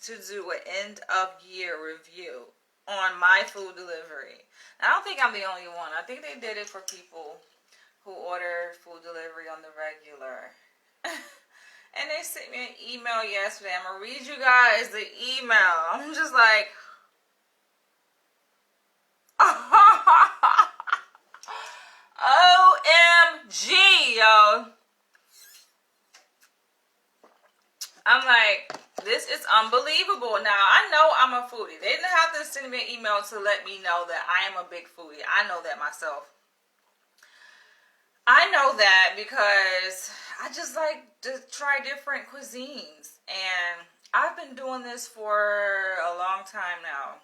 to do an end of year review on my food delivery. I don't think I'm the only one. I think they did it for people who order food delivery on the regular. And they sent me an email yesterday. I'm going to read you guys the email. I'm just like, OMG, yo. I'm like, this is unbelievable. Now, I know I'm a foodie. They didn't have to send me an email to let me know that I am a big foodie. I know that myself. I know that because I just like to try different cuisines. And I've been doing this for a long time now.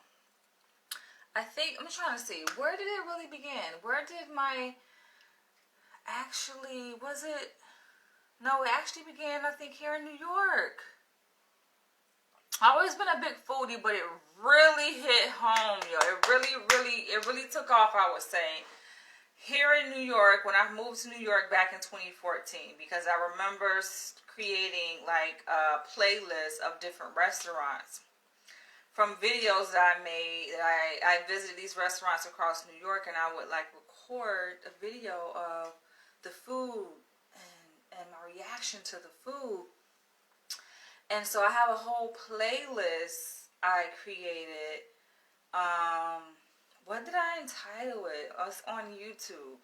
I think, I'm trying to see, where did it really begin? Where did my, actually, was it, no, it actually began, I think, here in New York. I've always been a big foodie, but it really hit home, yo. It really took off, I would say, here in New York, when I moved to New York back in 2014, because I remember creating like a playlist of different restaurants from videos that I made. I visited these restaurants across New York, and I would like record a video of the food and my reaction to the food. And so I have a whole playlist I created. What did I entitle it? It's on YouTube.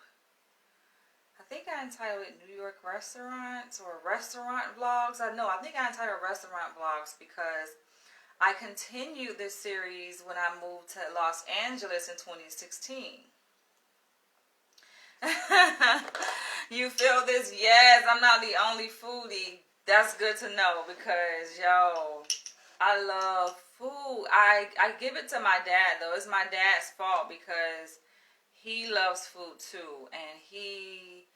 I think I entitled it New York Restaurants or Restaurant Vlogs. I think I entitled Restaurant Vlogs because I continued this series when I moved to Los Angeles in 2016. You feel this? Yes, I'm not the only foodie. That's good to know because, yo, I love food. I give it to my dad, though. It's my dad's fault because he loves food, too. And he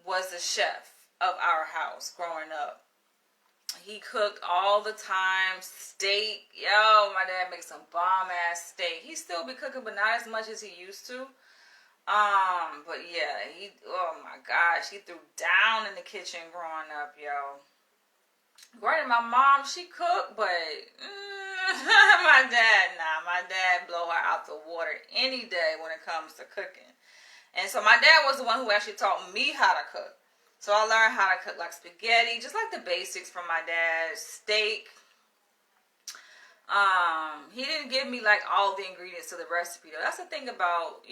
was the chef of our house growing up. He cooked all the time. Steak. Yo, my dad makes some bomb-ass steak. He still be cooking, but not as much as he used to. But yeah, oh my gosh, he threw down in the kitchen growing up, yo. Granted, my mom, she cooked, but my dad blow her out the water any day when it comes to cooking. And so my dad was the one who actually taught me how to cook. So I learned how to cook like spaghetti, just like the basics from my dad, steak. He didn't give me like all the ingredients to the recipe though. That's the thing about,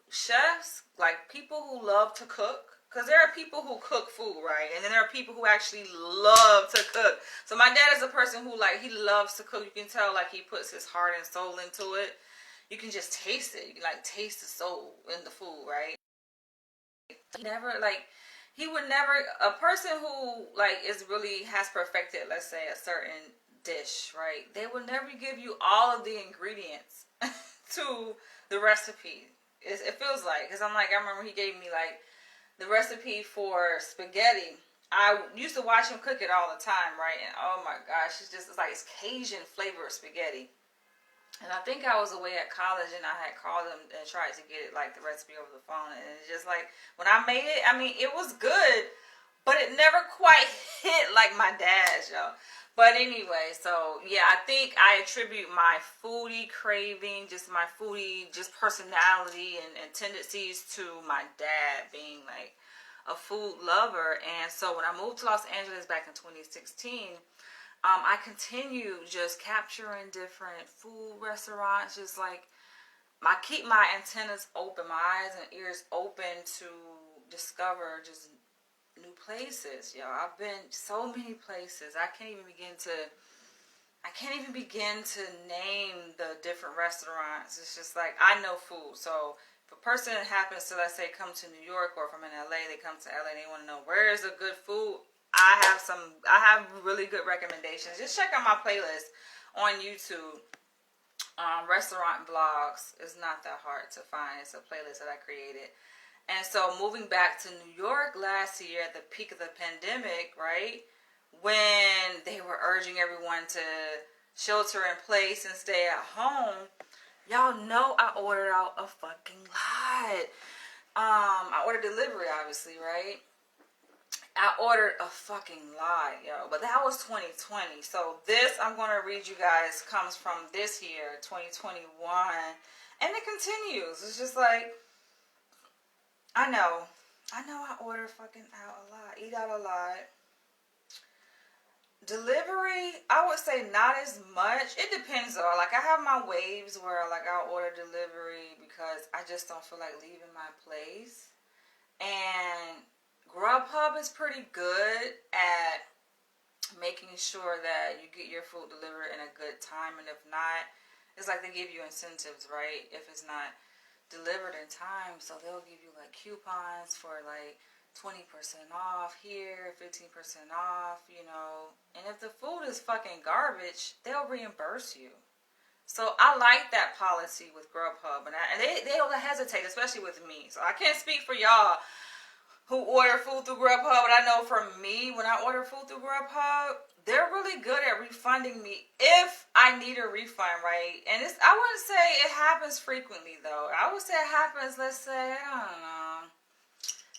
chefs, like people who love to cook. Because there are people who cook food, right? And then there are people who actually love to cook. So my dad is a person who, like, he loves to cook. You can tell, like, he puts his heart and soul into it. You can just taste it. You can, like, taste the soul in the food, right? He would never, a person who, like, has perfected, let's say, a certain dish, right? They will never give you all of the ingredients to the recipe. It feels like, because I remember he gave me, like, the recipe for spaghetti. I used to watch him cook it all the time, right? And oh my gosh, it's Cajun flavored spaghetti. And I think I was away at college and I had called him and tried to get it, like, the recipe over the phone. And it's just like, when I made it, I mean, it was good, but it never quite hit like my dad's, yo. But anyway, so yeah, I think I attribute my foodie craving, just my foodie, just personality and tendencies to my dad being like a food lover. And so when I moved to Los Angeles back in 2016, I continued just capturing different food restaurants, just like I keep my antennas open, my eyes and ears open to discover just new places, yo. I've been so many places. I can't even begin to name the different restaurants. It's just like, I know food. So if a person happens to, let's say, come to New York, or if I'm in LA, they come to LA and they want to know where is a good food, I have really good recommendations. Just check out my playlist on YouTube. Restaurant Vlogs is not that hard to find. It's a playlist that I created. And so moving back to New York last year at the peak of the pandemic, right, when they were urging everyone to shelter in place and stay at home, y'all know I ordered out a fucking lot. I ordered delivery, obviously, right? I ordered a fucking lot, yo. But that was 2020. So this, I'm going to read you guys, comes from this year, 2021. And it continues. It's just like, I know I order fucking out a lot. Eat out a lot. Delivery, I would say not as much. It depends though. Like I have my waves where like I'll order delivery because I just don't feel like leaving my place. And Grubhub is pretty good at making sure that you get your food delivered in a good time. And if not, it's like they give you incentives, right? If it's not delivered in time, so they'll give you like coupons for like 20% off here, 15% off, you know. And if the food is fucking garbage, they'll reimburse you. So I like that policy with Grubhub, and they don't hesitate, especially with me. So I can't speak for y'all who order food through Grubhub, but I know for me, when I order food through Grubhub, they're really good at refunding me if I need a refund, right? And I wouldn't say it happens frequently, though. I would say it happens, let's say, I don't know,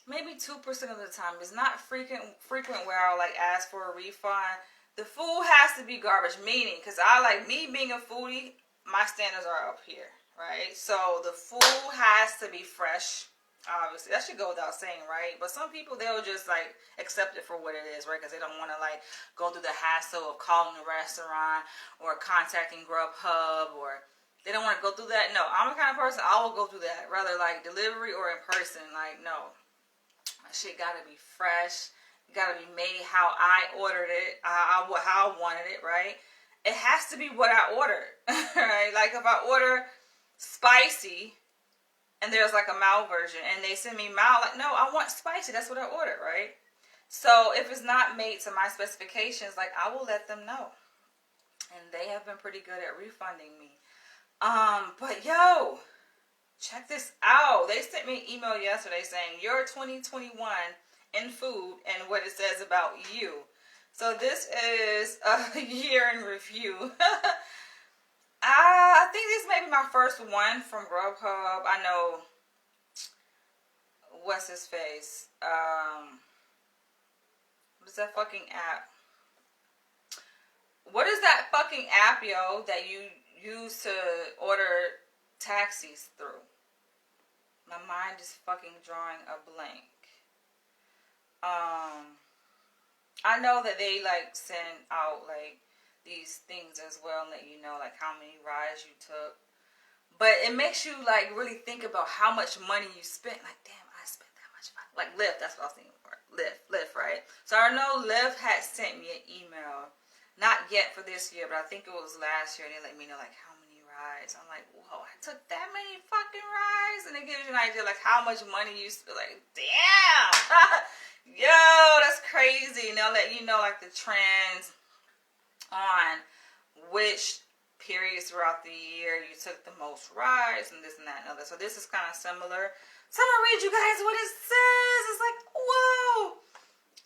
maybe 2% of the time. It's not frequent where I'll like ask for a refund. The food has to be garbage, meaning, because I like, me being a foodie, my standards are up here, right? So the food has to be fresh. Obviously, that should go without saying, right? But some people, they'll just like accept it for what it is, right? Because they don't want to like go through the hassle of calling the restaurant or contacting Grubhub, or they don't want to go through that. No, I'm the kind of person, I will go through that, rather like delivery or in person. Like, no, my shit gotta be fresh. It gotta be made how I ordered it, how I wanted it, right? It has to be what I ordered, right? Like if I order spicy, and there's like a mild version, and they send me mild, like, no, I want spicy. That's what I ordered, right? So if it's not made to my specifications, like, I will let them know. And they have been pretty good at refunding me. But yo, check this out. They sent me an email yesterday saying, your 2021 in food and what it says about you. So this is a year in review. I think this may be my first one from Grubhub. I know, what's his face? What is that fucking app? What is that fucking app, yo, that you use to order taxis through? My mind is fucking drawing a blank. I know that they like send out like these things as well and let you know like how many rides you took, but it makes you like really think about how much money you spent. Like, damn, I spent that much money. Like Lyft, that's what I was thinking for. Lyft, right? So I know Lyft had sent me an email, not yet for this year, but I think it was last year, and they let me know like how many rides. I'm like, whoa, I took that many fucking rides, and it gives you an idea like how much money you spent. Like, damn, yo, that's crazy. And they'll let you know like the trends on which periods throughout the year you took the most rides and this and that and other. So this is kind of similar. So I'm gonna read you guys what it says. It's like, whoa.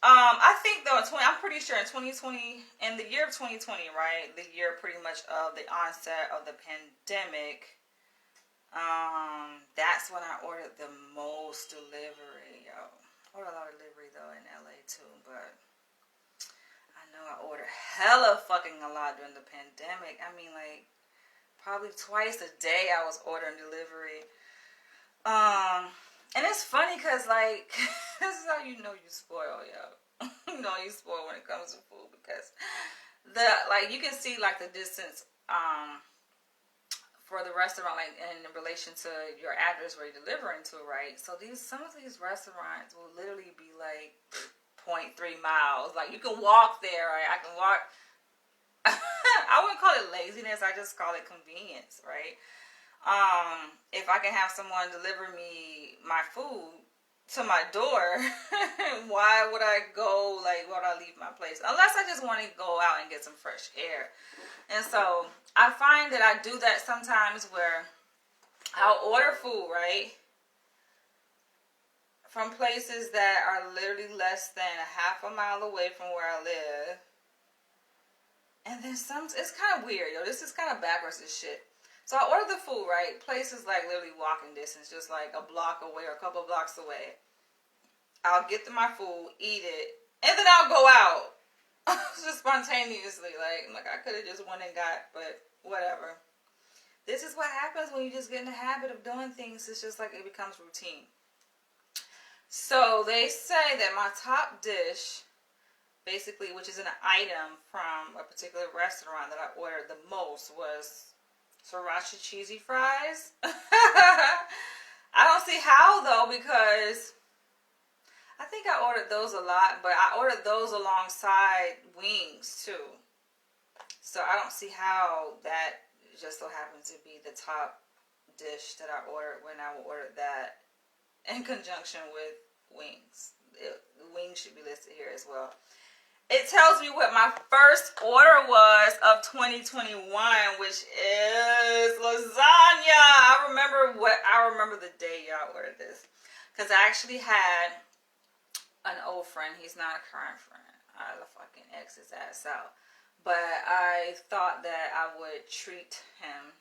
I think though, I'm pretty sure in 2020, in the year of 2020, right, the year pretty much of the onset of the pandemic, that's when I ordered the most delivery, yo. I ordered a lot of delivery though in LA too, but I ordered hella fucking a lot during the pandemic. I mean, like, probably twice a day I was ordering delivery. And it's funny because, like, this is how you know you spoil, yo. You know you spoil when it comes to food because you can see, like, the distance, for the restaurant, like, in relation to your address where you're delivering to, right? So some of these restaurants will literally be, like, 0.3 miles. Like, you can walk there, right? I can walk. I wouldn't call it laziness. I just call it convenience, right? If I can have someone deliver me my food to my door, why would I go, like, why would I leave my place? Unless I just want to go out and get some fresh air. And so I find that I do that sometimes where I'll order food, right, from places that are literally less than a half a mile away from where I live. And then it's kind of weird, yo. This is kind of backwards as shit. So I order the food, right? Places like literally walking distance, just like a block away or a couple blocks away. I'll get to my food, eat it, and then I'll go out. Just spontaneously. Like I could have just went and got, but whatever. This is what happens when you just get in the habit of doing things. It's just like it becomes routine. So they say that my top dish, basically, which is an item from a particular restaurant that I ordered the most, was sriracha cheesy fries. I don't see how though, because I think I ordered those a lot, but I ordered those alongside wings too. So I don't see how that just so happened to be the top dish that I ordered when I ordered that in conjunction with wings. Wings should be listed here as well. It tells me what my first order was of 2021, which is lasagna. I remember the day y'all ordered this, because I actually had an old friend. He's not a current friend. I fucking X his ass out. But I thought that I would treat him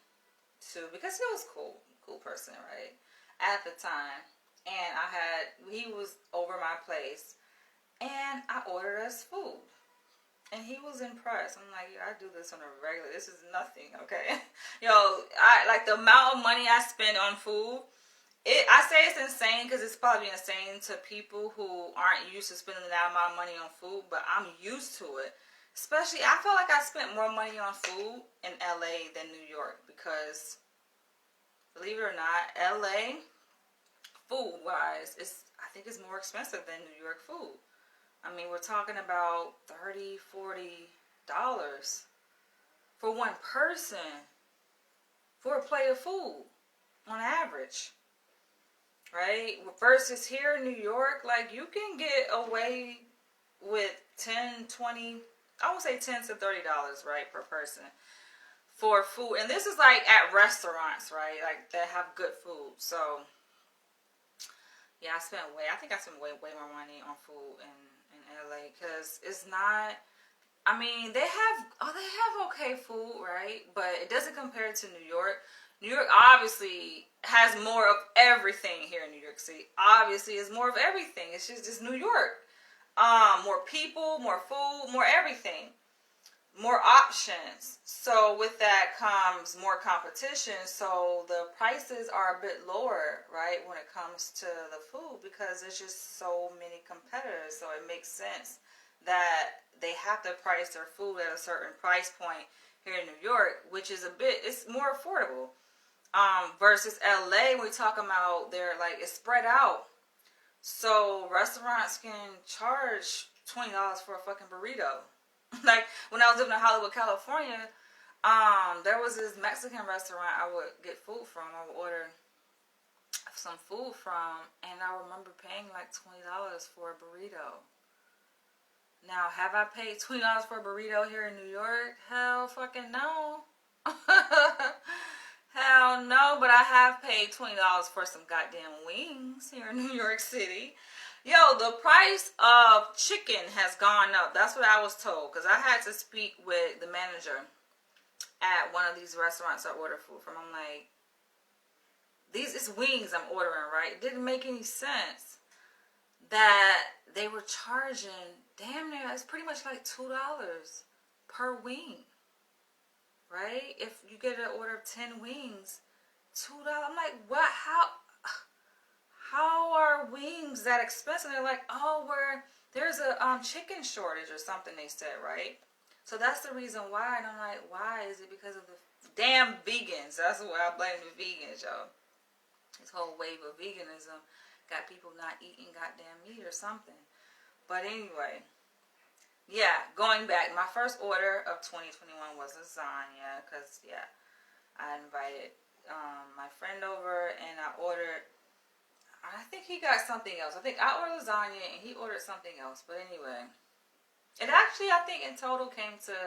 too, because he was cool person, right? At the time. And he was over my place, and I ordered us food. And he was impressed. I'm like, I do this on a regular. This is nothing, okay? I like the amount of money I spend on food. I say it's insane because it's probably insane to people who aren't used to spending that amount of money on food, but I'm used to it. Especially, I feel like I spent more money on food in LA than New York, because, believe it or not, LA, food-wise, I think it's more expensive than New York food. I mean, we're talking about $30, $40 for one person for a plate of food on average, right? Versus here in New York, like, you can get away with 10, 20, I would say $10 to $30, right, per person for food. And this is like at restaurants, right, like that have good food. So yeah, I spent way more money on food in LA, because it's not, I mean, they have okay food, right? But it doesn't compare to New York. New York obviously has more of everything here in New York City. Obviously, it's more of everything. It's just New York. More people, more food, more everything. More options. So with that comes more competition. So the prices are a bit lower, right, when it comes to the food, because there's just so many competitors. So it makes sense that they have to price their food at a certain price point here in New York, which is it's more affordable. Versus LA, we talk about it's spread out. So restaurants can charge $20 for a fucking burrito. Like when I was living in Hollywood, California, there was this Mexican restaurant I would get food from. I would order some food from, and I remember paying like $20 for a burrito. Now, have I paid $20 for a burrito here in New York? Hell fucking no. Hell no, but I have paid $20 for some goddamn wings here in New York City. Yo, the price of chicken has gone up. That's what I was told, because I had to speak with the manager at one of these restaurants I ordered food from. I'm like, these is wings I'm ordering, right? It didn't make any sense that they were charging damn near, it's pretty much like $2 per wing, right? If you get an order of 10 wings, $2. I'm like, what? How are wings that expensive? They're like, there's a chicken shortage or something, they said, right? So that's the reason why. And I'm like, why? Is it because of the damn vegans? That's why I blame the vegans, y'all. This whole wave of veganism got people not eating goddamn meat or something. But anyway, yeah, going back, my first order of 2021 was lasagna, because, yeah, I invited my friend over, and I ordered, I think he got something else. I think I ordered lasagna and he ordered something else. But anyway, it actually, I think in total came to,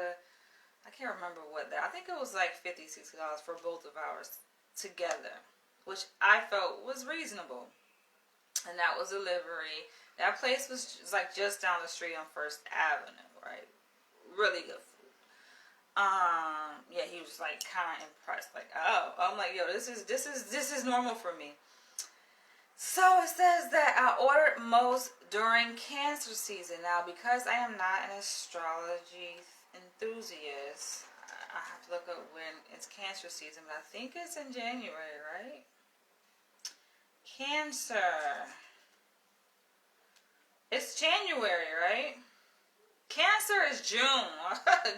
I can't remember what that, I think it was like $50, $60 for both of ours together, which I felt was reasonable. And that was delivery. That place was like just down the street on First Avenue, right? Really good food. Yeah, he was like kind of impressed. Like, oh, I'm like, yo, this is normal for me. So it says that I ordered most during Cancer season. Now, because I am not an astrology enthusiast, I have to look up when it's Cancer season, but I think it's in January, right? Cancer. It's January, right? Cancer is June.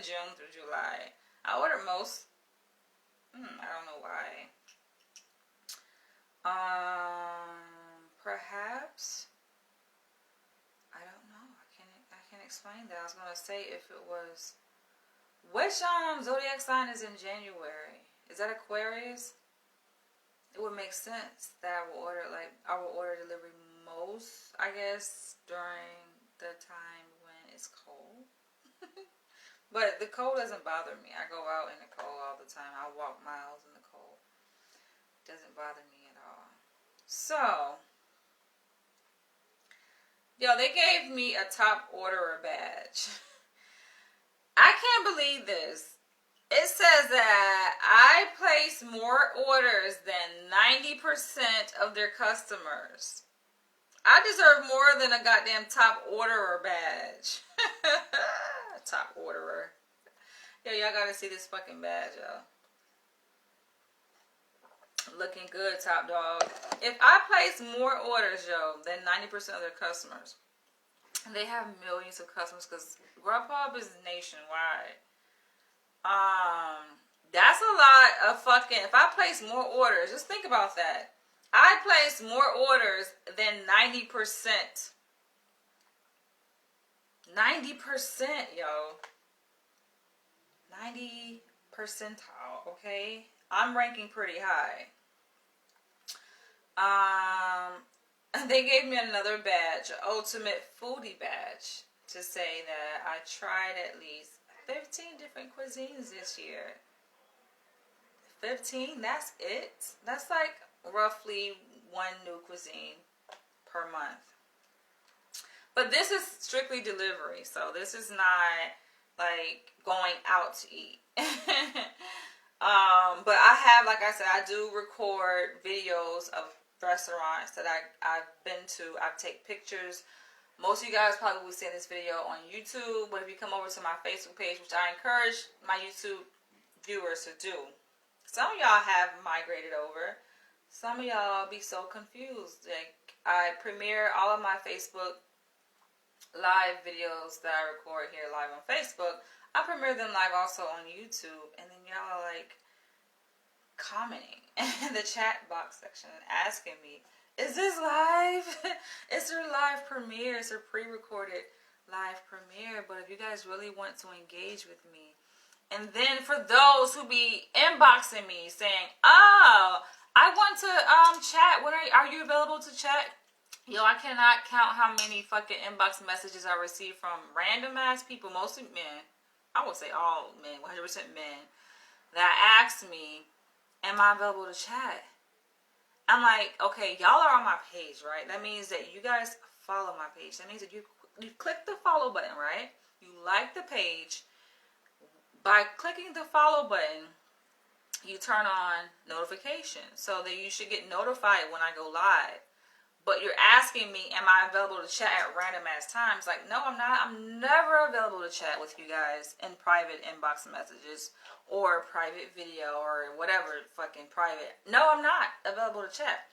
June through July. I ordered most. I don't know why. Perhaps. I don't know. I can't explain that. I was gonna say if it was which zodiac sign is in January? Is that Aquarius? It would make sense that I will order delivery most, I guess, during the time when it's cold. But the cold doesn't bother me. I go out in the cold all the time. I walk miles in the cold. It doesn't bother me at all. So, yo, they gave me a top orderer badge. I can't believe this. It says that I place more orders than 90% of their customers. I deserve more than a goddamn top orderer badge. Top orderer. Yo, y'all gotta see this fucking badge, yo. Looking good, top dog. If I place more orders, yo, than 90% of their customers, and they have millions of customers because Grubhub is nationwide. That's a lot of fucking. If I place more orders, just think about that. I place more orders than 90%. 90%, yo. 90 percentile, okay? I'm ranking pretty high. They gave me another badge, Ultimate Foodie badge, to say that I tried at least 15 different cuisines this year. 15? That's it? That's like roughly one new cuisine per month. But this is strictly delivery, so this is not like going out to eat. But I have, like I said, I do record videos of restaurants that I've been to. I take pictures. Most of you guys probably will see this video on YouTube, but if you come over to my Facebook page, which I encourage my YouTube viewers to do, some of y'all have migrated over. Some of y'all be so confused. Like, I premiere all of my Facebook live videos that I record here live on Facebook. I premiere them live also on YouTube, and then y'all are like commenting in the chat box section and asking me, is this live? It's their live premiere. It's a pre-recorded live premiere. But if you guys really want to engage with me, and then for those who be inboxing me saying, oh, I want to chat. When are you available to chat? Yo, I cannot count how many fucking inbox messages I receive from random ass people, mostly men. I would say all men, 100% men, that ask me, am I available to chat? I'm like, okay, y'all are on my page, right? That means that you guys follow my page. That means that you click the follow button, right? You like the page. By clicking the follow button, you turn on notifications so that you should get notified when I go live. But you're asking me, am I available to chat at random ass times? Like, no, I'm not. I'm never available to chat with you guys in private inbox messages or private video or whatever fucking private. No, I'm not available to chat.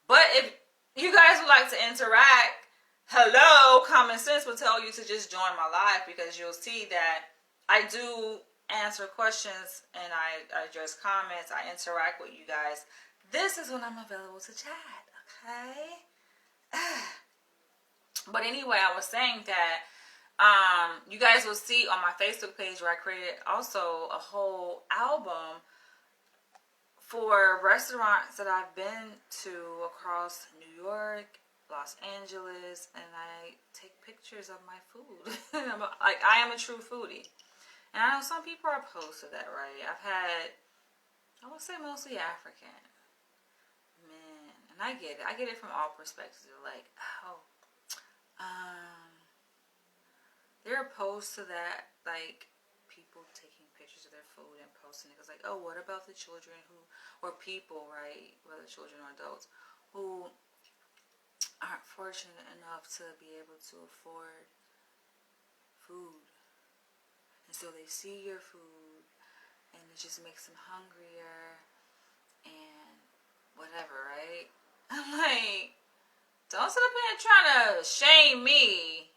But if you guys would like to interact, hello, common sense will tell you to just join my live, because you'll see that I do answer questions and I address comments. I interact with you guys. This is when I'm available to chat, okay? But anyway, I was saying that you guys will see on my Facebook page where I created also a whole album for restaurants that I've been to across New York, Los Angeles, and I take pictures of my food. Like, I am a true foodie. And I know some people are opposed to that, right? I've had, I would say mostly African. And I get it. I get it from all perspectives. They're like, oh, they're opposed to that, like, people taking pictures of their food and posting it. It's like, oh, what about the children who, or people, right, whether children or adults, who aren't fortunate enough to be able to afford food. And so they see your food and it just makes them hungrier and whatever, right? I'm like, don't sit up here trying to shame me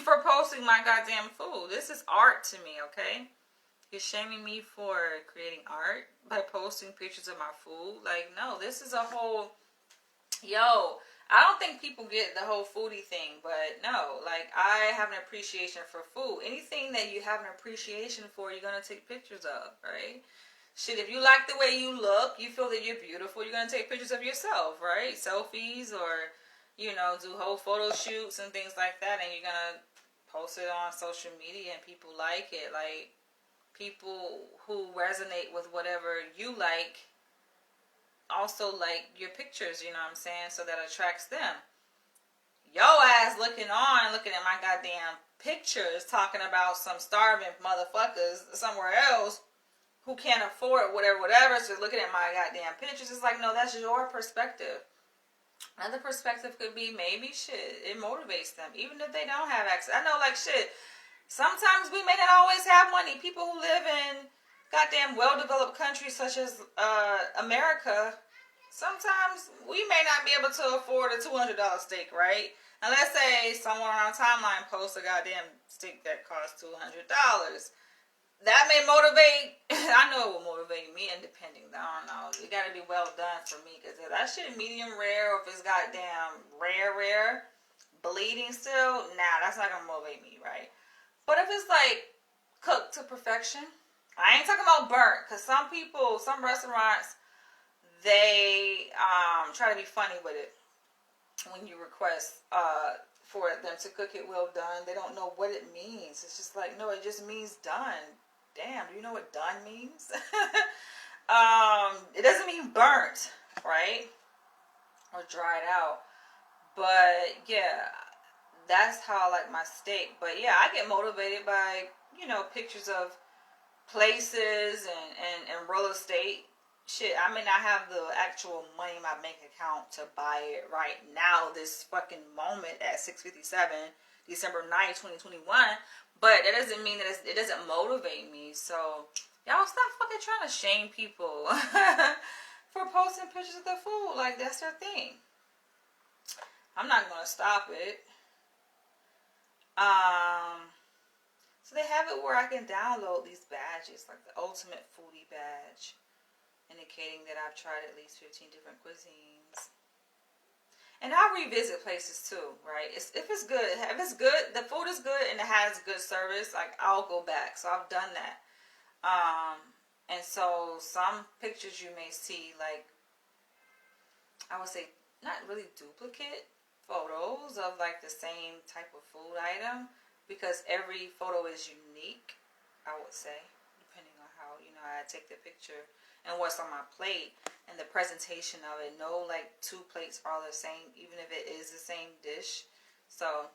for posting my goddamn food. This is art to me, okay? You're shaming me for creating art by posting pictures of my food. Like, no, this is a whole... Yo, I don't think people get the whole foodie thing, but no, like, I have an appreciation for food. Anything that you have an appreciation for, you're going to take pictures of, right? Shit, if you like the way you look, you feel that you're beautiful, you're going to take pictures of yourself, right? Selfies or, you know, do whole photo shoots and things like that, and you're going to post it on social media and people like it. Like, people who resonate with whatever you like also like your pictures, you know what I'm saying? So that attracts them. Yo ass looking at my goddamn pictures, talking about some starving motherfuckers somewhere else who can't afford whatever. So looking at my goddamn pictures, it's like, no, that's your perspective. Another perspective could be maybe shit, it motivates them, even if they don't have access. I know, like, shit, sometimes we may not always have money. People who live in goddamn well-developed countries such as America, sometimes we may not be able to afford a $200 steak, right? And let's say someone on our timeline posts a goddamn steak that costs $200. That may motivate, I know it will motivate me independently. I don't know. It got to be well done for me, because if that shit medium rare, or if it's goddamn rare, bleeding still, nah, that's not going to motivate me, right? But if it's like cooked to perfection, I ain't talking about burnt, because some restaurants, they try to be funny with it when you request for them to cook it well done. They don't know what it means. It's just like, no, it just means done. Damn, do you know what done means? It doesn't mean burnt, right? Or dried out. But yeah, that's how I like my steak. But yeah, I get motivated by, you know, pictures of places and real estate. Shit, I may not have the actual money in my bank account to buy it right now, this fucking moment at 6:57, December 9th, 2021. But that doesn't mean that it doesn't motivate me. So y'all stop fucking trying to shame people for posting pictures of their food. Like, that's their thing. I'm not gonna stop it. So they have it where I can download these badges, like the Ultimate Foodie badge, indicating that I've tried at least 15 different cuisines. And I'll revisit places too, right? If it's good, the food is good and it has good service, like, I'll go back. So I've done that. And so some pictures you may see, like, I would say not really duplicate photos of like the same type of food item, because every photo is unique, I would say, depending on how, you know, I take the picture and what's on my plate and the presentation of it. No, like, two plates are the same, even if it is the same dish. So,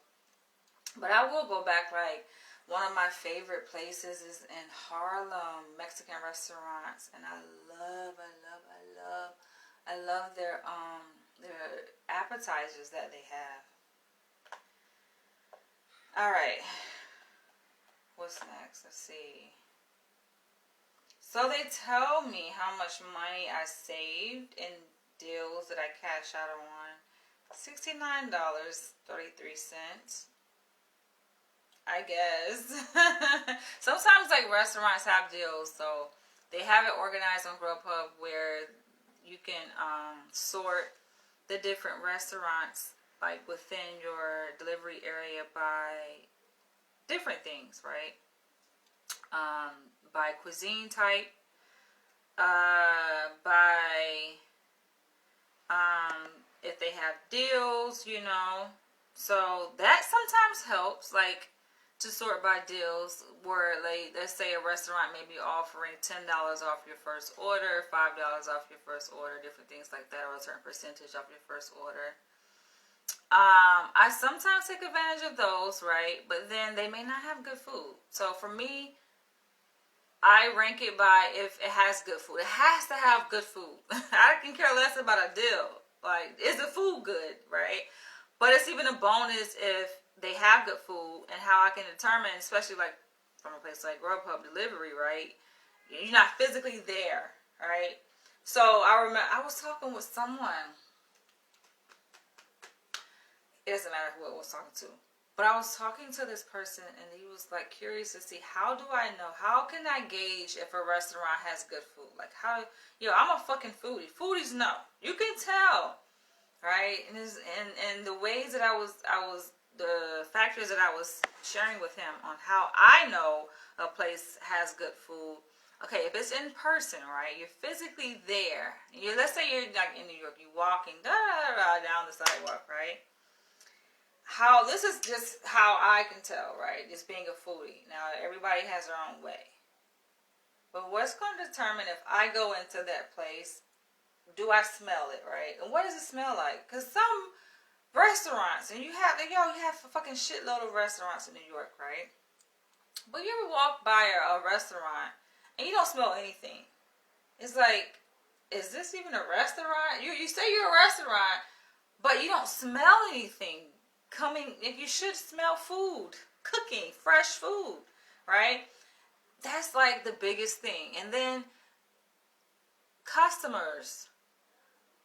but I will go back. Like, one of my favorite places is in Harlem, Mexican restaurants, and I love their appetizers that they have. All right, what's next? Let's see. So they tell me how much money I saved in deals that I cashed out on. $69.33. I guess. Sometimes, like, restaurants have deals, so they have it organized on Grubhub where you can sort the different restaurants, like, within your delivery area by different things, right? By cuisine type, by if they have deals, you know. So that sometimes helps, like, to sort by deals where, like, let's say a restaurant may be offering $10 off your first order, $5 off your first order, different things like that, or a certain percentage off your first order. I sometimes take advantage of those, right? But then they may not have good food. So for me, I rank it by if it has good food. It has to have good food. I can care less about a deal. Like, is the food good, right? But it's even a bonus if they have good food, and how I can determine, especially like from a place like Grubhub delivery, right? You're not physically there, right? So I remember I was talking with someone. It doesn't matter who I was talking to. But I was talking to this person, and he was like curious to see, how do I know? How can I gauge if a restaurant has good food? Like, how, I'm a fucking foodie. Foodies know. You can tell, right? And the ways that I was the factors that I was sharing with him on how I know a place has good food. Okay, if it's in person, right? You're physically there. Let's say you're like in New York, you're walking down the sidewalk, right? This is just how I can tell, right? Just being a foodie. Now, everybody has their own way. But what's going to determine if I go into that place, do I smell it, right? And what does it smell like? Because some restaurants, and you have a fucking shitload of restaurants in New York, right? But you ever walk by a restaurant and you don't smell anything? It's like, is this even a restaurant? You say you're a restaurant, but you don't smell anything coming. If you should smell food, cooking, fresh food, right? That's like the biggest thing. And then customers.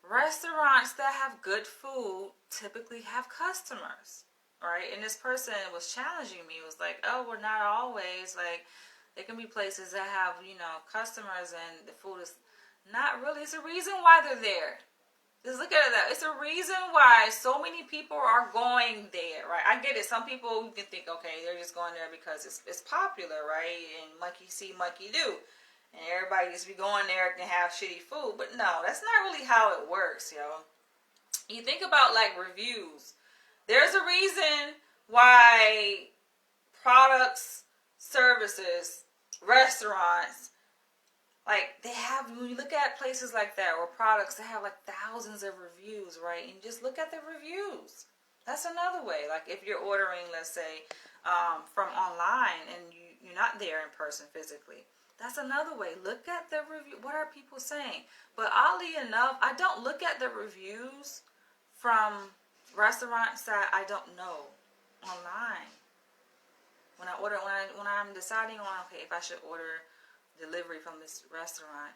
Restaurants that have good food typically have customers, right? And this person was challenging me. It was like, oh, we're not always. Like, there can be places that have, customers and the food is not really. It's a reason why they're there. Just look at that. It's a reason why so many people are going there, right? I get it. Some people, you can think, okay, they're just going there because it's popular, right? And monkey see, monkey do. And everybody just be going there and have shitty food. But no, that's not really how it works, yo. You think about, like, reviews. There's a reason why products, services, restaurants, like, they have, when you look at places like that, or products, they have, like, thousands of reviews, right? And just look at the reviews. That's another way. Like, if you're ordering, let's say, from online, and you're not there in person physically, that's another way. Look at the review. What are people saying? But oddly enough, I don't look at the reviews from restaurants that I don't know online. When I'm deciding on, okay, if I should order delivery from this restaurant,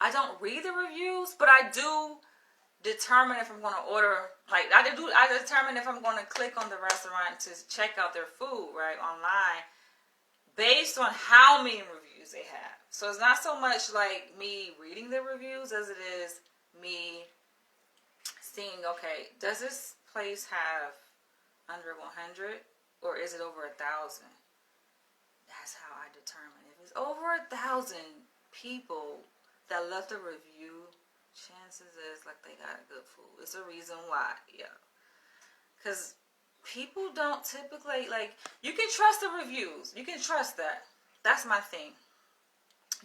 I don't read the reviews, but I do determine if I'm going to order. Like, I determine if I'm going to click on the restaurant to check out their food, right, online, based on how many reviews they have. So it's not so much like me reading the reviews as it is me seeing, okay, does this place have under 100 or is it over 1,000? That's how I determine. If it's over 1,000 people that left a review, chances is like they got good food. It's a reason why, yeah. Because people don't typically, like, you can trust the reviews. You can trust that. That's my thing.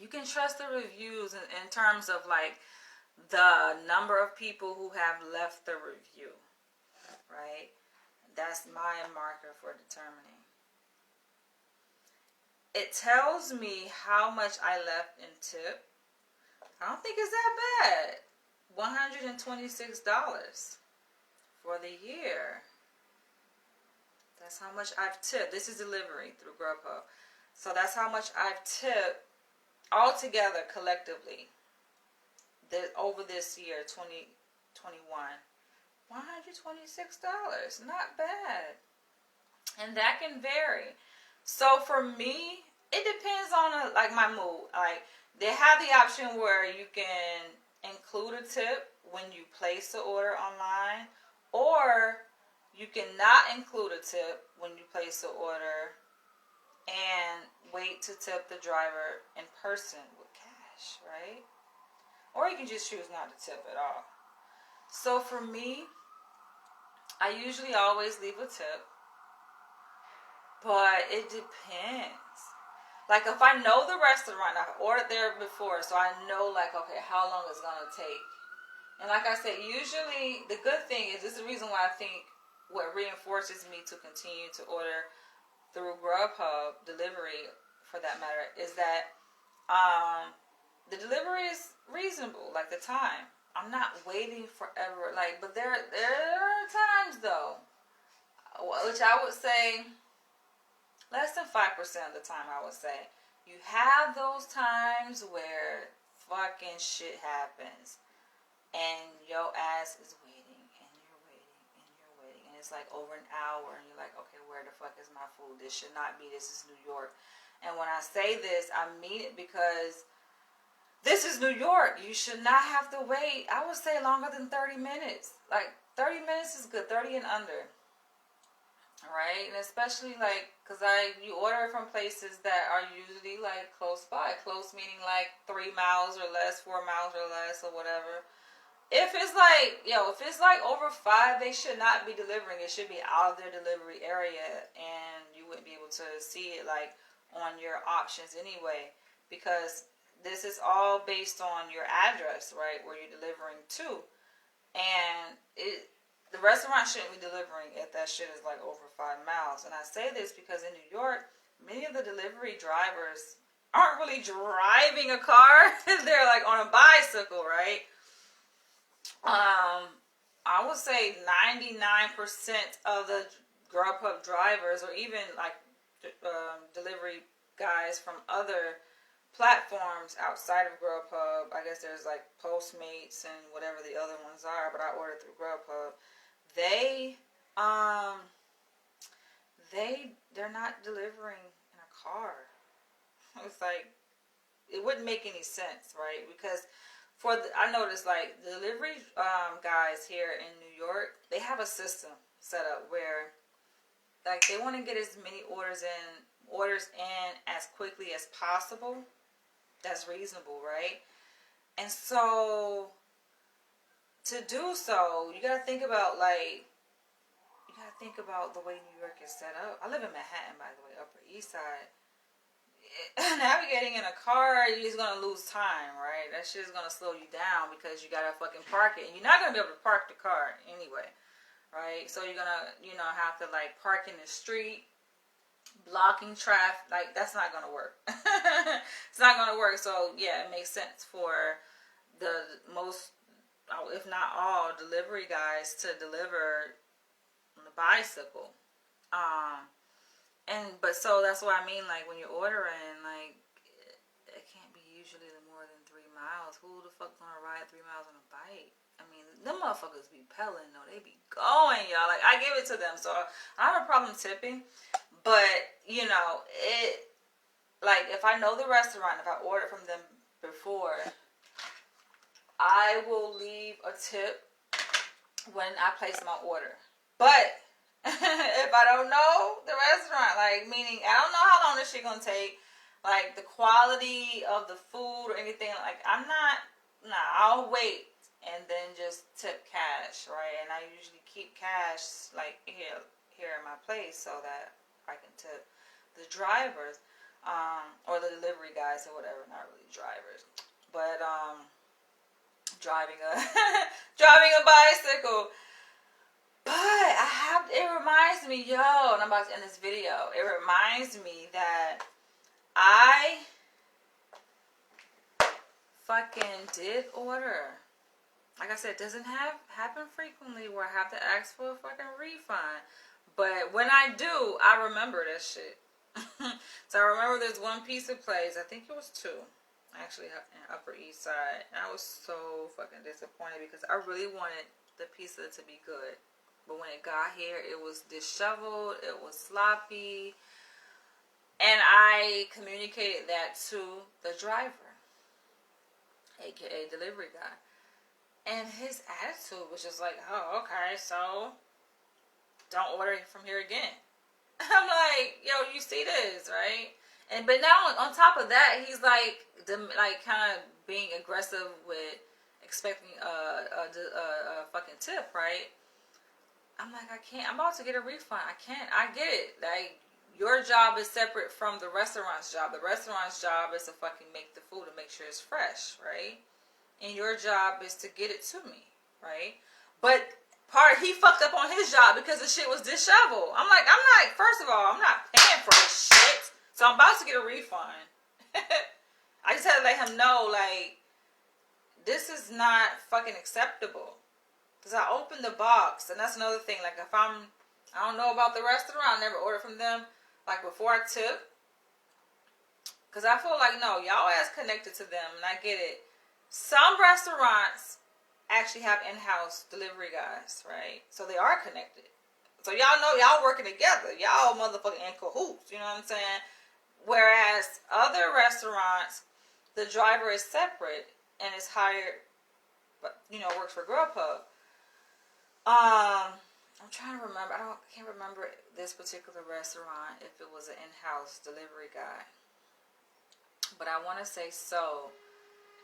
You can trust the reviews in terms of, like, the number of people who have left the review, right? That's my marker for determining. It tells me how much I left in tip. I don't think it's that bad. $126 for the year. That's how much I've tipped. This is delivery through Grubhub. So that's how much I've tipped altogether collectively over this year, 2021. $126. Not bad. And that can vary. So for me, it depends on like my mood. Like, they have the option where you can include a tip when you place the order online, or you cannot include a tip when you place the order and wait to tip the driver in person with cash, right? Or you can just choose not to tip at all. So for me, I usually always leave a tip, but it depends. Like, if I know the restaurant, I've ordered there before, so I know, like, okay, how long it's going to take. And like I said, usually the good thing is, this is the reason why I think what reinforces me to continue to order through Grubhub delivery, for that matter, is that the delivery is reasonable, like the time. I'm not waiting forever, like, but there are times though which I would say less than 5% of the time, I would say. You have those times where fucking shit happens and your ass is waiting and you're waiting and you're waiting and it's like over an hour and you're like, okay, where the fuck is my food? This should not be. This is New York. And when I say this, I mean it because this is New York. You should not have to wait, I would say, longer than 30 minutes. Like, 30 minutes is good, 30 and under. Right? And especially, like, because you order from places that are usually, like, close by. Close meaning, like, 3 miles or less, 4 miles or less, or whatever. If it's, like, if it's, like, over 5, they should not be delivering. It should be out of their delivery area. And you wouldn't be able to see it, like, on your options anyway. Because this is all based on your address, right, where you're delivering to. And the restaurant shouldn't be delivering if that shit is like over 5 miles. And I say this because in New York, many of the delivery drivers aren't really driving a car. They're like on a bicycle, right? I would say 99% of the Grubhub drivers, or even like delivery guys from other platforms outside of Grubhub, I guess there's like Postmates and whatever the other ones are, but I ordered through Grubhub. They're not delivering in a car. It's like, it wouldn't make any sense, right? Because I noticed like delivery guys here in New York, they have a system set up where like they want to get as many orders in as quickly as possible. That's reasonable, right? And so to do so, you gotta think about the way New York is set up. I live in Manhattan, by the way, Upper East Side. Navigating in a car, you're just gonna lose time, right? That shit is gonna slow you down because you gotta fucking park it, and you're not gonna be able to park the car anyway, right? So you're gonna, have to like park in the street, blocking traffic. Like, that's not gonna work. It's not gonna work. So yeah, it makes sense for the most, if not all, delivery guys to deliver on the bicycle. But so that's what I mean, like when you're ordering, like it can't be usually more than 3 miles. Who the fuck gonna ride 3 miles on a bike? I mean, them motherfuckers be pelling though. They be going, y'all. Like, I give it to them. So I have a problem tipping. But, like, if I know the restaurant, if I order from them before, I will leave a tip when I place my order. But if I don't know the restaurant, like, meaning I don't know how long this shit gonna take, like, the quality of the food or anything, like, I'll wait and then just tip cash, right? And I usually keep cash, like, here in my place so that I can tip the drivers, or the delivery guys or whatever. Not really drivers, but driving a bicycle. But it reminds me, and I'm about to end this video. It reminds me that I fucking did order. Like I said, it doesn't happen frequently where I have to ask for a fucking refund. But when I do, I remember that shit. So I remember there's one pizza place. I think it was 2. Actually, in Upper East Side. And I was so fucking disappointed because I really wanted the pizza to be good. But when it got here, it was disheveled. It was sloppy. And I communicated that to the driver, aka delivery guy. And his attitude was just like, oh, okay, so don't order from here again. I'm like, yo, you see this, right? But now on top of that, he's like kind of being aggressive with expecting a fucking tip, right? I'm like, I can't. I'm about to get a refund. I can't. I get it. Like, your job is separate from the restaurant's job. The restaurant's job is to fucking make the food and make sure it's fresh, right? And your job is to get it to me, right? But he fucked up on his job because the shit was disheveled. I'm like, first of all, I'm not paying for this shit. So I'm about to get a refund. I just had to let him know, like, this is not fucking acceptable. Because I opened the box, and that's another thing. Like, if I'm I don't know about the restaurant. I never ordered from them like before I tip. Because I feel like, no, y'all ass connected to them. And I get it. Some restaurants actually have in-house delivery guys, right? So they are connected. So y'all know y'all working together. Y'all motherfucking in cahoots. You know what I'm saying? Whereas other restaurants, the driver is separate and is hired, but, you know, works for Grubhub. I'm trying to remember. I can't remember this particular restaurant if it was an in-house delivery guy. But I want to say so.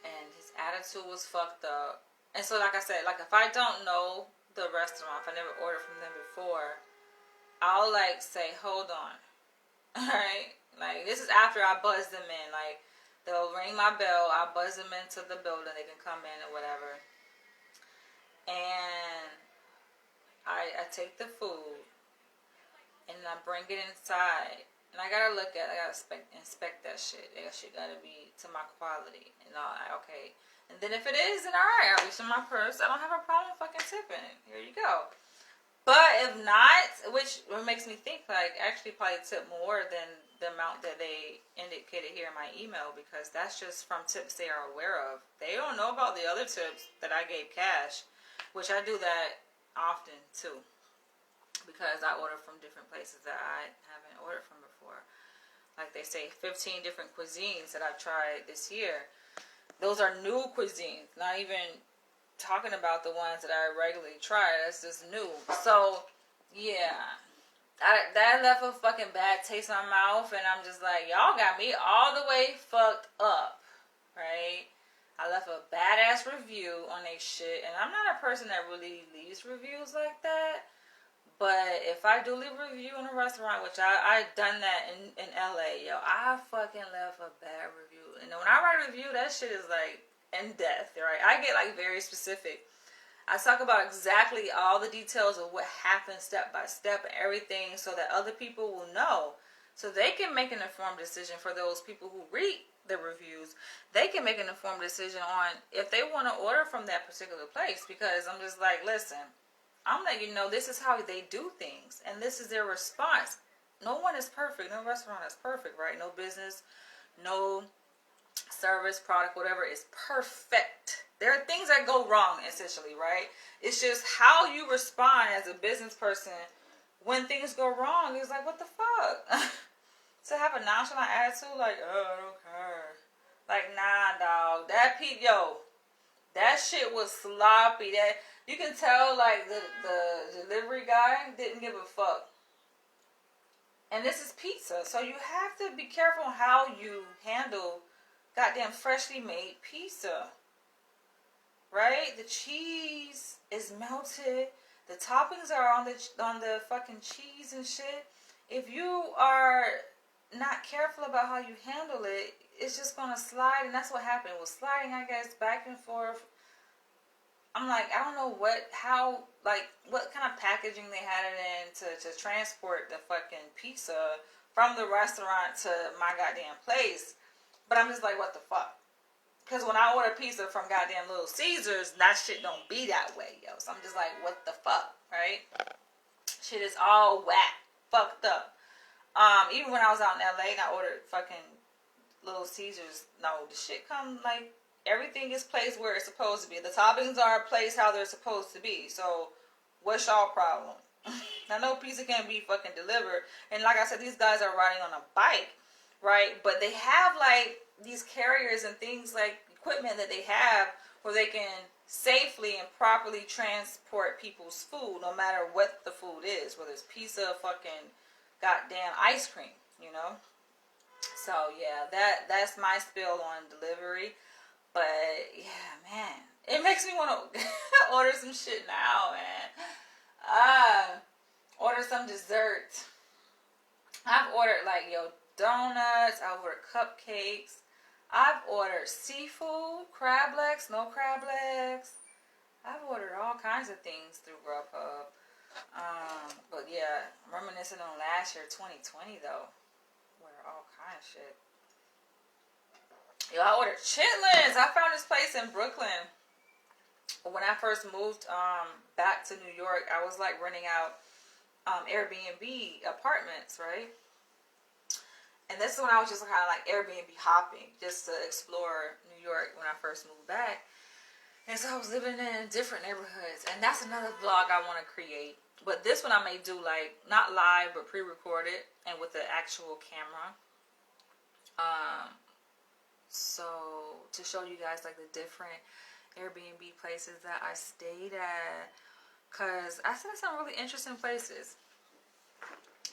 And his attitude was fucked up. And so, like I said, like if I don't know the restaurant, if I never ordered from them before, I'll like say, hold on. Alright? Like, this is after I buzz them in. Like, they'll ring my bell. I'll buzz them into the building. They can come in or whatever. And I take the food. And I bring it inside. And I gotta inspect that shit. That shit gotta be to my quality. And all that, okay. And then if it is, then alright, I reach in my purse. I don't have a problem fucking tipping it. Here you go. But if not, which makes me think, like, actually probably tip more than the amount that they indicated here in my email, because that's just from tips they are aware of. They don't know about the other tips that I gave cash, which I do that often too, because I order from different places that I haven't ordered from before. Like they say, 15 different cuisines that I've tried this year. Those are new cuisines, not even talking about the ones that I regularly try. That's just new. So, yeah. That left a fucking bad taste in my mouth, and I'm just like, y'all got me all the way fucked up, right? I left a badass review on they shit, and I'm not a person that really leaves reviews like that. But if I do leave a review in a restaurant, which I done that in LA, yo, I fucking left a bad review. And when I write a review, that shit is like in depth, right? I get like very specific. I talk about exactly all the details of what happened step by step and everything, so that other people will know. So they can make an informed decision. For those people who read the reviews, they can make an informed decision on if they want to order from that particular place. Because I'm just like, listen, I'm letting you know this is how they do things, and this is their response. No one is perfect. No restaurant is perfect, right? No business, no service, product, whatever is perfect. There are things that go wrong, essentially, right? It's just how you respond as a business person when things go wrong. It's like, what the fuck? To have a nonchalant attitude, like, oh, I don't care. Like, nah, dog. That shit was sloppy. That you can tell, like, the delivery guy didn't give a fuck. And this is pizza, so you have to be careful how you handle goddamn freshly made pizza. Right? The cheese is melted. The toppings are on the fucking cheese and shit. If you are not careful about how you handle it, it's just gonna slide, and that's what happened. It was sliding, I guess, back and forth. I'm like, I don't know what kind of packaging they had it in to transport the fucking pizza from the restaurant to my goddamn place. But I'm just like, what the fuck? Because when I order pizza from goddamn Little Caesars, that shit don't be that way, yo. So I'm just like, what the fuck, right? Shit is all whack, fucked up. Even when I was out in LA and I ordered fucking Little Caesars, no, the shit come like, everything is placed where it's supposed to be. The toppings are placed how they're supposed to be. So, what's y'all problem? I know pizza can't be fucking delivered. And like I said, these guys are riding on a bike, right? But they have like these carriers and things like equipment that they have where they can safely and properly transport people's food, no matter what the food is, whether it's pizza, fucking goddamn ice cream, you know? So yeah, that's my spill on delivery. But yeah, man, it makes me want to order some shit now, man. Order some dessert. I've ordered like donuts. I've ordered cupcakes. I've ordered seafood, crab legs, no crab legs. I've ordered all kinds of things through Grubhub. But yeah, I'm reminiscing on last year, 2020 though. Ordered all kinds of shit. Yo, I ordered chitlins. I found this place in Brooklyn. When I first moved back to New York, I was like renting out Airbnb apartments, right? And this is when I was just kind of like Airbnb hopping, just to explore New York when I first moved back. And so I was living in different neighborhoods. And that's another vlog I want to create. But this one I may do like, not live, but pre-recorded and with the actual camera. So to show you guys like the different Airbnb places that I stayed at. Because I stayed at some really interesting places.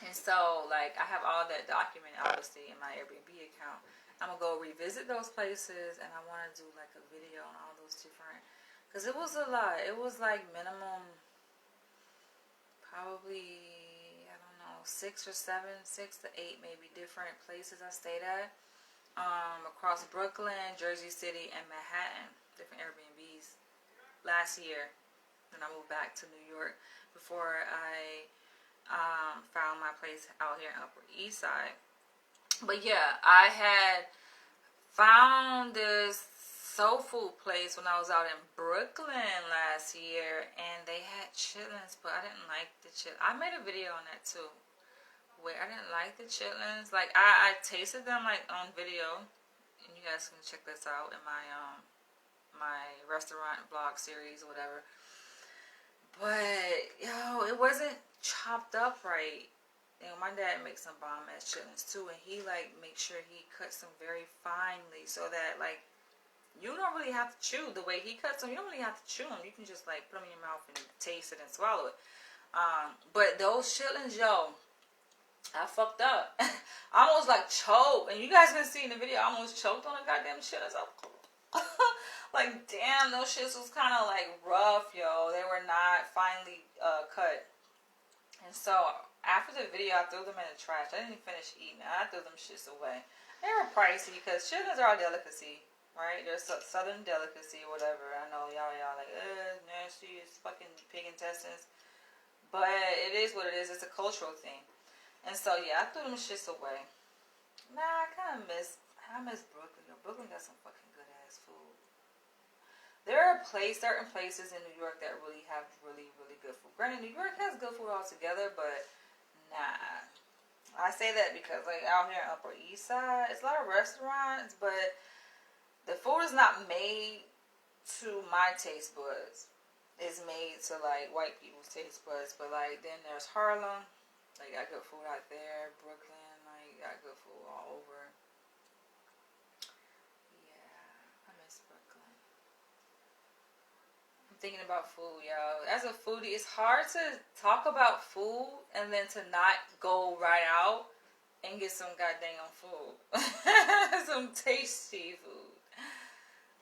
And so, like, I have all that documented, obviously, in my Airbnb account. I'm going to go revisit those places, and I want to do, like, a video on all those different... Because it was a lot. It was, like, minimum, probably, I don't know, 6 to 8 maybe different places I stayed at. Across Brooklyn, Jersey City, and Manhattan. Different Airbnbs. Last year. Then I moved back to New York before I... found my place out here in Upper East Side. But yeah, I had found this Soulful place when I was out in Brooklyn last year, and they had chitlins, but I didn't like the chitlins. I made a video on that too, where I didn't like the chitlins. Like I tasted them like on video, and you guys can check this out in my my restaurant vlog series or whatever. But yo, it wasn't chopped up right. You know, my dad makes some bomb ass chitlins too, and he like makes sure he cuts them very finely so that like you don't really have to chew the way he cuts them. You don't really have to chew them. You can just like put them in your mouth and taste it and swallow it. But those chitlins, yo, I fucked up. I almost like choked, and you guys can see in the video, I almost choked on the goddamn chitlins. Like, damn, those shits was kind of like rough, yo. They were not finely cut. And so after the video, I threw them in the trash. I didn't finish eating. I threw them shits away. They were pricey because chitlins are a delicacy, right? They're southern delicacy or whatever. I know y'all like, nasty, it's fucking pig intestines. But it is what it is. It's a cultural thing. And so, yeah, I threw them shits away. Nah, I miss Brooklyn. Yo, Brooklyn got some fucking good ass food. There are certain places in New York that really have really, really good food. Granted, New York has good food altogether, but nah. I say that because, like, out here in Upper East Side, it's a lot of restaurants, but the food is not made to my taste buds. It's made to, like, white people's taste buds. But, like, then there's Harlem. Like, got good food out there. Brooklyn, like, got good food all over. Thinking about food, y'all. As a foodie, it's hard to talk about food and then to not go right out and get some goddamn food. Some tasty food.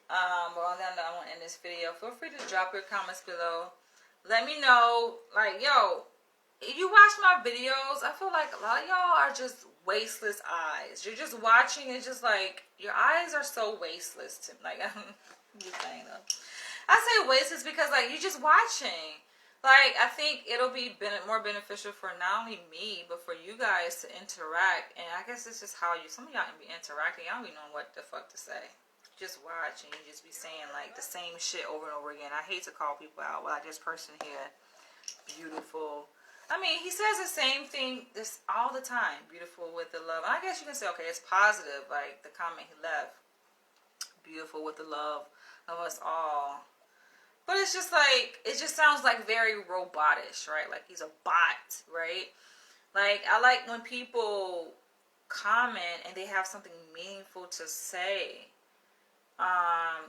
But on that note, I want to end this video. Feel free to drop your comments below. Let me know, like, yo, if you watch my videos, I feel like a lot of y'all are just wasteless eyes. You're just watching, it's just like, your eyes are so wasteless to, like, I'm just saying though. I say wasteless because, like, you're just watching. Like, I think it'll be more beneficial for not only me, but for you guys to interact. And I guess it's just how some of y'all can be interacting. I don't even know what the fuck to say. Just watch and you just be saying, like, the same shit over and over again. I hate to call people out. Well, like, this person here, beautiful. I mean, he says the same thing all the time. Beautiful with the love. And I guess you can say, okay, it's positive. Like, the comment he left. Beautiful with the love of us all. But it's just like, it just sounds like very robotish, right? Like he's a bot, right? Like, I like when people comment and they have something meaningful to say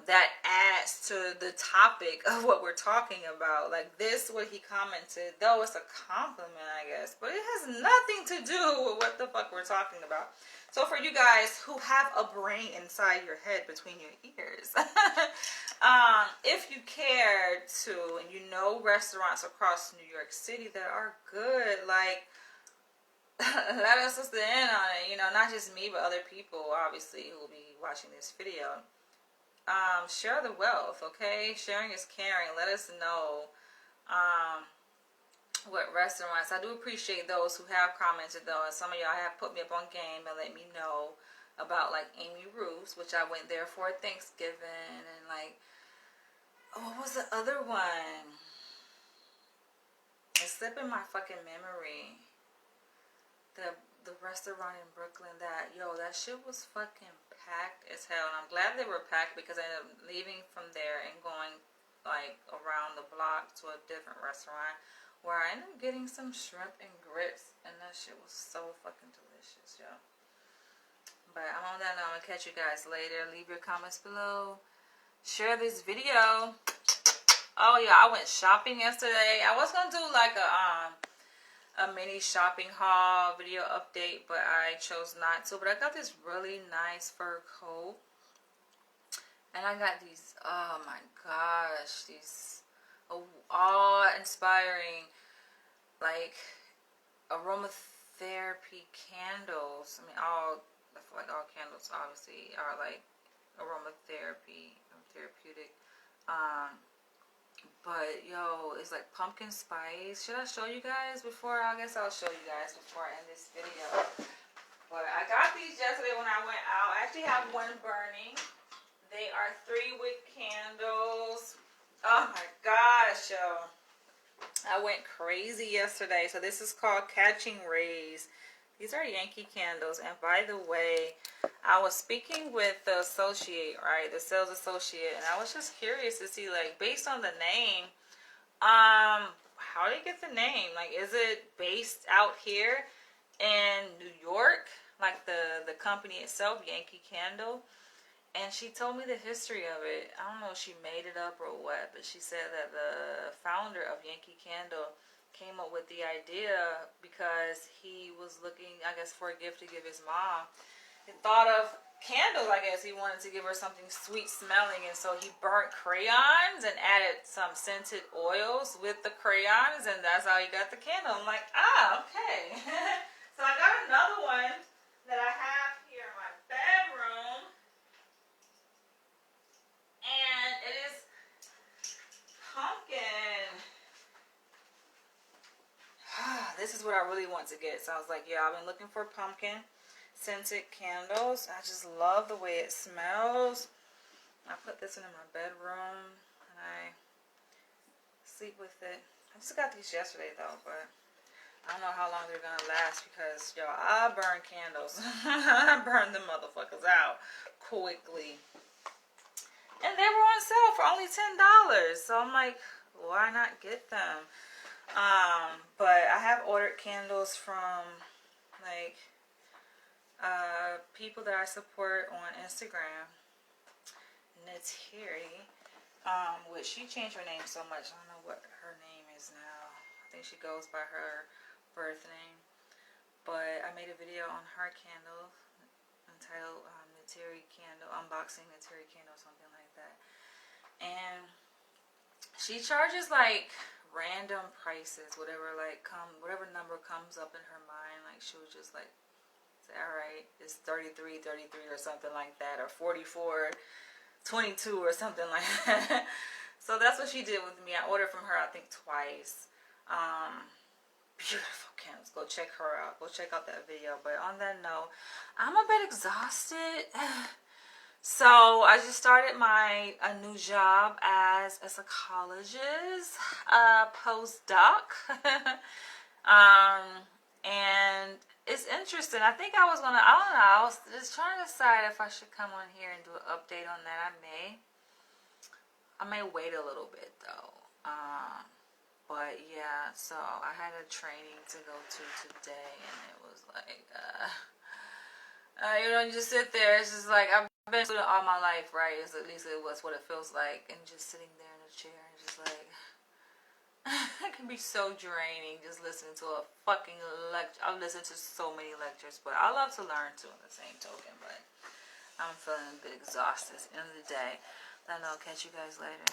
that adds to the topic of what we're talking about. Like this, what he commented, though it's a compliment, I guess, but it has nothing to do with what the fuck we're talking about. So for you guys who have a brain inside your head between your ears, if you care to, and you know restaurants across New York City that are good, like, let us listen in on it. You know, not just me, but other people, obviously, who will be watching this video. Share the wealth, okay? Sharing is caring. Let us know what restaurants. I do appreciate those who have commented, though, and some of y'all have put me up on game and let me know about, like, Amy Roof's, which I went there for Thanksgiving, and, like, what was the other one? It's slipping my fucking memory. The restaurant in Brooklyn that shit was fucking packed as hell. And I'm glad they were packed because I ended up leaving from there and going like around the block to a different restaurant where I ended up getting some shrimp and grits, and that shit was so fucking delicious, yo. But I'm on that now. I'm gonna catch you guys later. Leave your comments below. Share this video. Oh yeah, I went shopping yesterday. I was gonna do like a mini shopping haul video update, but I chose not to. But I got this really nice fur coat, and I got these, oh my gosh, these awe-inspiring like aromatherapy candles. I mean, I feel like all candles obviously are like aromatherapy, therapeutic. But it's like pumpkin spice. Should I show you guys before? I guess I'll show you guys before I end this video. But I got these yesterday when I went out. I actually have one burning. They are 3-wick candles. Oh my gosh, yo. I went crazy yesterday. So this is called Catching Rays. These are Yankee candles. And by the way, I was speaking with the associate, right? The sales associate. And I was just curious to see, like, based on the name, how did you get the name? Like, is it based out here in New York? Like the company itself, Yankee Candle? And she told me the history of it. I don't know if she made it up or what, but she said that the founder of Yankee Candle came up with the idea because he was looking, I guess, for a gift to give his mom. He thought of candles, I guess. He wanted to give her something sweet smelling, and so he burnt crayons and added some scented oils with the crayons, and that's how he got the candle. I'm like, okay. So I got another one that I have here in my bedroom, and it is pumpkin. This is what I really want to get. So I was like, yeah, I've been looking for pumpkin scented candles. I just love the way it smells. I put this in my bedroom and I sleep with it. I just got these yesterday though, but I don't know how long they're gonna last because I burn candles. I burn the motherfuckers out quickly. And they were on sale for only $10. So I'm like, why not get them? But I have ordered candles from like people that I support on Instagram. Natiri, which she changed her name so much. I don't know what her name is now. I think she goes by her birth name. But I made a video on her candle entitled Natiri Candle, Unboxing Natiri Candle, something like that. And she charges like random prices, whatever number comes up in her mind. Like she'll just like say, all right, it's 33 or something like that, or 44 22 or something like that. So that's what she did with me. I ordered from her I think twice. Beautiful candles. Go check her out. Go check out that video. But on that note, I'm a bit exhausted. So I just started a new job as a psychologist, postdoc, and it's interesting. I think I don't know, I was just trying to decide if I should come on here and do an update on that. I may wait a little bit though. But yeah, so I had a training to go to today, and it was like, you just sit there. It's just like I've been doing it all my life, right? At least it was what it feels like, and just sitting there in a chair and just like it can be so draining just listening to a fucking lecture. I've listened to so many lectures, but I love to learn too. On the same token, but I'm feeling a bit exhausted at the end of the day. Then I'll catch you guys later.